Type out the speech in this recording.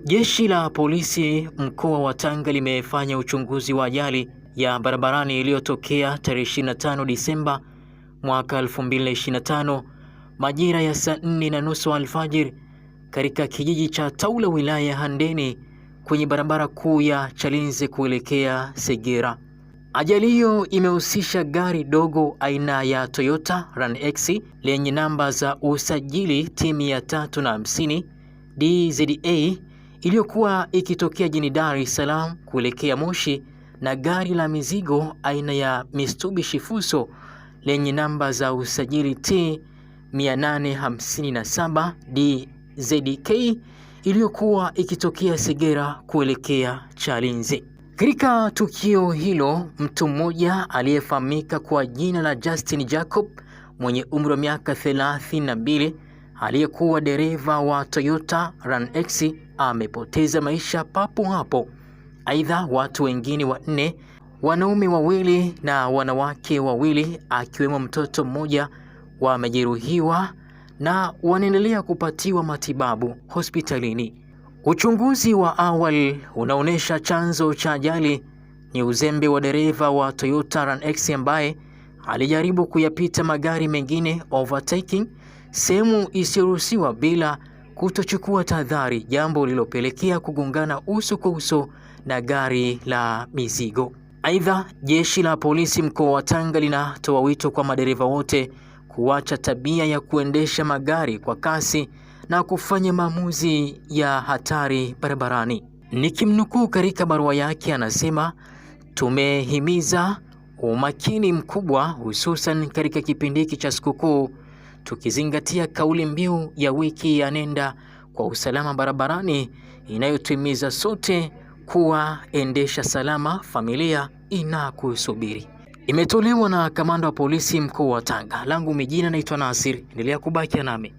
Jeshi la polisi mkoa wa Tanga limefanya uchunguzi wa ajali ya barabarani iliyotokea tarehe 25 Disemba mwaka 2025 majira ya saa 4:30 alfajiri katika kijiji cha Taula wilaya ya Handeni kwenye barabara kuu ya Chalinze kuelekea Segera. Ajali hiyo imehusisha gari dogo aina ya Toyota RAN-X lenye namba za usajili T350 DZA iliyokuwa ikitokea jijini Dar es Salaam kuelekea Moshi na gari la mizigo aina ya Mitsubishi Fuso lenye namba za usajili T857 DZK iliyokuwa ikitokea Segera kuelekea Chalinze. Katika tukio hilo, mtu mmoja aliyefahamika kwa jina la Justin Jacob mwenye umri wa miaka 32 aliyekuwa dereva wa Toyota RAN-X amepoteza maisha papo hapo. Aidha, watu wengine 4, wanaume 2 na wanawake 2 akiwemo mtoto mmoja wamejeruhiwa na wanaendelea kupatiwa matibabu hospitalini. Uchunguzi wa awali unaonyesha chanzo cha ajali ni uzembe wa dereva wa Toyota RAN-X ambaye alijaribu kuyapita magari mengine overtaking sehemu isiyoruhusiwa bila kutochukua tahadhari, jambo lililopelekea kugongana uso kwa uso na gari la mizigo. Aidha, jeshi la polisi mkoa wa Tanga linatoa wito kwa madereva wote kuacha tabia ya kuendesha magari kwa kasi na kufanya maamuzi ya hatari barabarani. Nikimnukuu katika barua yake, anasema tumehimiza umakini mkubwa hususan katika kipindi hiki cha sikukuu, tukizingatia kauli mbiu ya wiki ya nenda kwa usalama barabarani inayotuhimiza sote kuwa endesha salama, familia inakusubiri. Imetolewa na kamanda wa polisi mkoa wa Tanga. Langu mijina naitwa Nasir, endelea kubaki nami.